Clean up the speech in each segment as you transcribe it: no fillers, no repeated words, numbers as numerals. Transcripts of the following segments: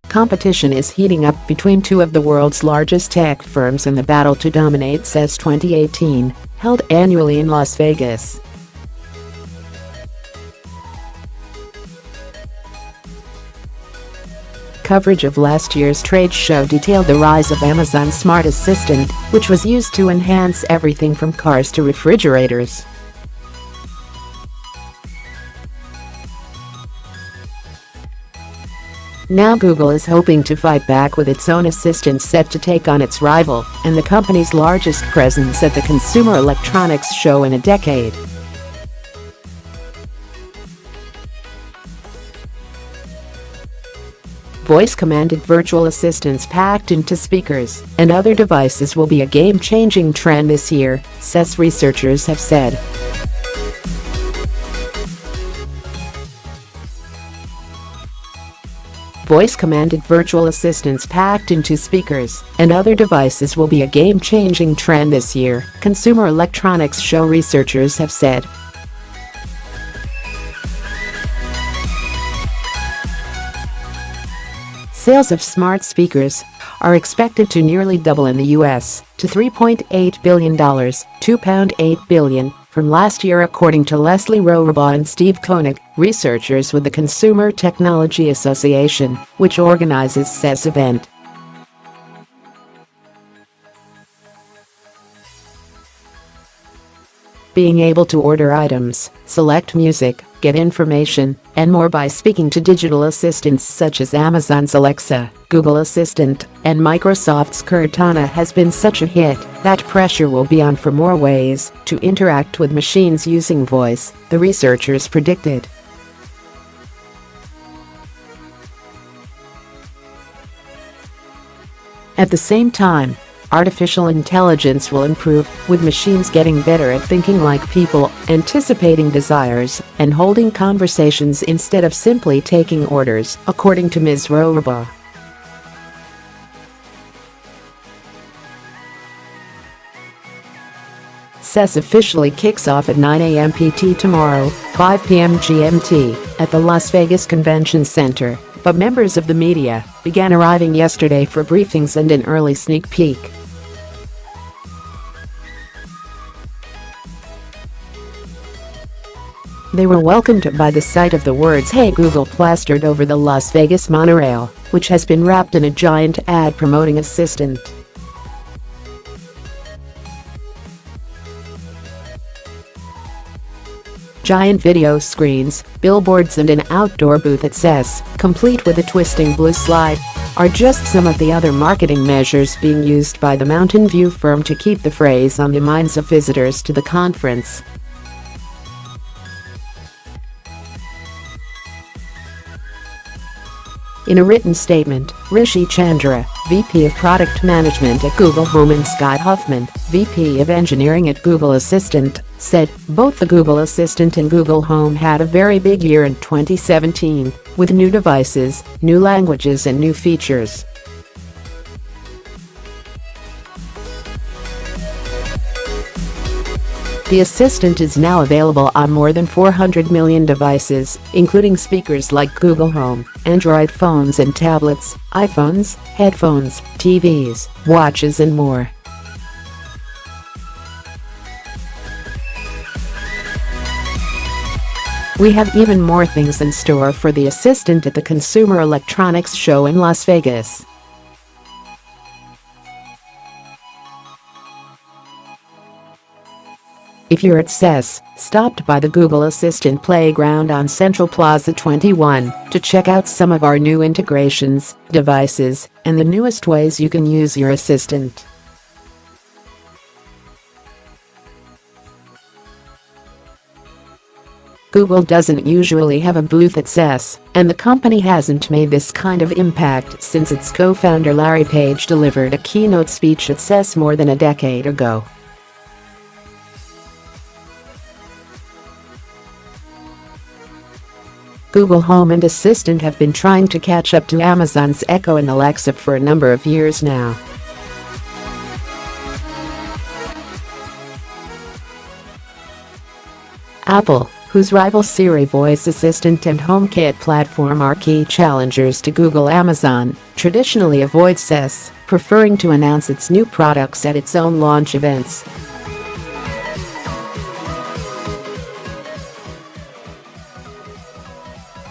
Competition is heating up between two of the world's largest tech firms in the battle to dominate CES 2018, held annually in Las Vegas. Coverage of last year's trade show detailed the rise of Amazon's Smart Assistant, which was used to enhance everything from cars to refrigerators. Now Google is hoping to fight back with its own assistant set to take on its rival and the company's largest presence at the Consumer Electronics Show in a decade. Voice-commanded virtual assistants packed into speakers and other devices will be a game-changing trend this year, CES researchers have said. Voice-commanded virtual assistants packed into speakers and other devices will be a game-changing trend this year, Consumer Electronics Show researchers have said. Sales of smart speakers are expected to nearly double in the U.S. to $3.8 billion, £2.8 billion, from last year according to Leslie Rohrbaugh and Steve Koenig, researchers with the Consumer Technology Association, which organizes CES event. Being able to order items, select music, get information, and more by speaking to digital assistants such as Amazon's Alexa, Google Assistant, and Microsoft's Cortana has been such a hit that pressure will be on for more ways to interact with machines using voice, the researchers predicted. At the same time, artificial intelligence will improve, with machines getting better at thinking like people, anticipating desires, and holding conversations instead of simply taking orders, according to Ms. Rohrbaugh. CES officially kicks off at 9 a.m. PT tomorrow, 5 p.m. GMT, at the Las Vegas Convention Center, but members of the media began arriving yesterday for briefings and an early sneak peek. They were welcomed by the sight of the words "Hey Google" plastered over the Las Vegas monorail, which has been wrapped in a giant ad promoting Assistant. Giant video screens, billboards and an outdoor booth at CES, complete with a twisting blue slide, are just some of the other marketing measures being used by the Mountain View firm to keep the phrase on the minds of visitors to the conference. In a written statement, Rishi Chandra, VP of Product Management at Google Home, and Scott Huffman, VP of Engineering at Google Assistant, said both the Google Assistant and Google Home had a very big year in 2017, with new devices, new languages and new features. The Assistant is now available on more than 400 million devices, including speakers like Google Home, Android phones and tablets, iPhones, headphones, TVs, watches and more. We have even more things in store for the Assistant at the Consumer Electronics Show in Las Vegas. If you're at CES, stop by the Google Assistant Playground on Central Plaza 21 to check out some of our new integrations, devices, and the newest ways you can use your Assistant. Google doesn't usually have a booth at CES, and the company hasn't made this kind of impact since its co-founder Larry Page delivered a keynote speech at CES more than a decade ago. Google Home and Assistant have been trying to catch up to Amazon's Echo and Alexa for a number of years now. Apple, whose rival Siri voice assistant and HomeKit platform are key challengers to Google. Amazon traditionally avoids CES, preferring to announce its new products at its own launch events.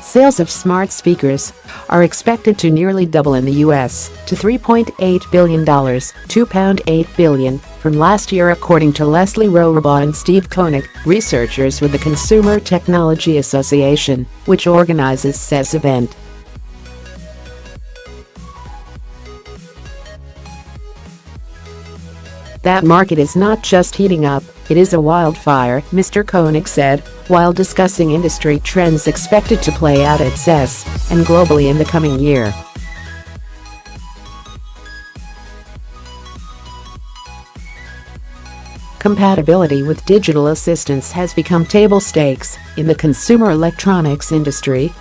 Sales of smart speakers are expected to nearly double in the US to $3.8 billion, £2.8 billion, from last year, according to Leslie Rohrbaugh and Steve Koenig, researchers with the Consumer Technology Association, which organizes CES event. That market is not just heating up, it is a wildfire, Mr. Koenig said, while discussing industry trends expected to play out at CES and globally in the coming year. Compatibility with digital assistants has become table stakes in the consumer electronics industry.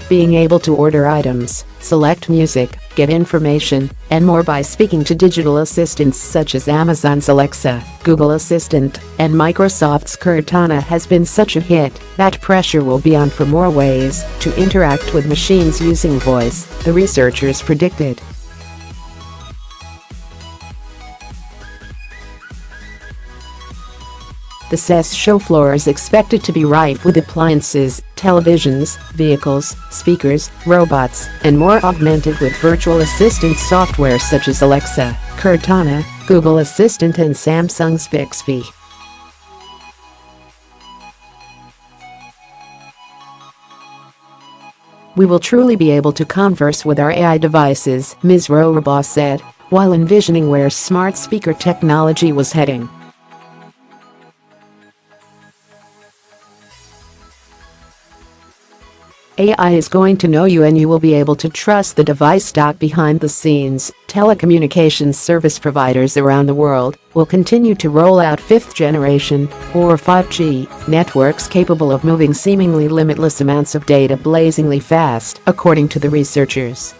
Being able to order items, select music, get information, and more by speaking to digital assistants such as Amazon's Alexa, Google Assistant, and Microsoft's Cortana has been such a hit that pressure will be on for more ways to interact with machines using voice, the researchers predicted. The CES show floor is expected to be rife with appliances, televisions, vehicles, speakers, robots, and more, augmented with virtual assistant software such as Alexa, Cortana, Google Assistant, and Samsung's Bixby. We will truly be able to converse with our AI devices, Ms. Rohrbaugh said, while envisioning where smart speaker technology was heading. AI is going to know you and you will be able to trust the device. Behind the scenes, telecommunications service providers around the world will continue to roll out fifth-generation, or 5G, networks capable of moving seemingly limitless amounts of data blazingly fast, according to the researchers.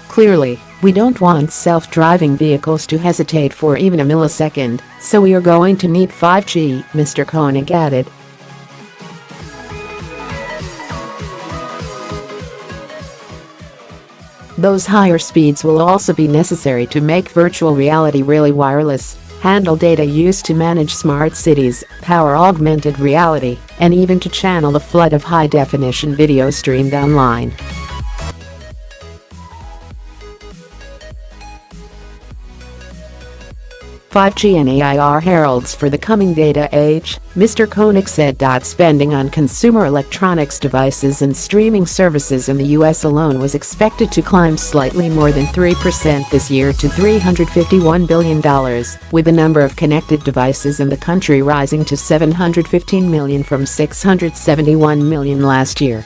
Clearly, we don't want self-driving vehicles to hesitate for even a millisecond, so we are going to need 5G, Mr. Koenig added. Those higher speeds will also be necessary to make virtual reality really wireless, handle data used to manage smart cities, power augmented reality, and even to channel the flood of high-definition video streamed online. "5G and AI are heralds for the coming data age," Mr. Koenig said. Spending on consumer electronics devices and streaming services in the US alone was expected to climb slightly more than 3% this year to $351 billion, with the number of connected devices in the country rising to 715 million from 671 million last year.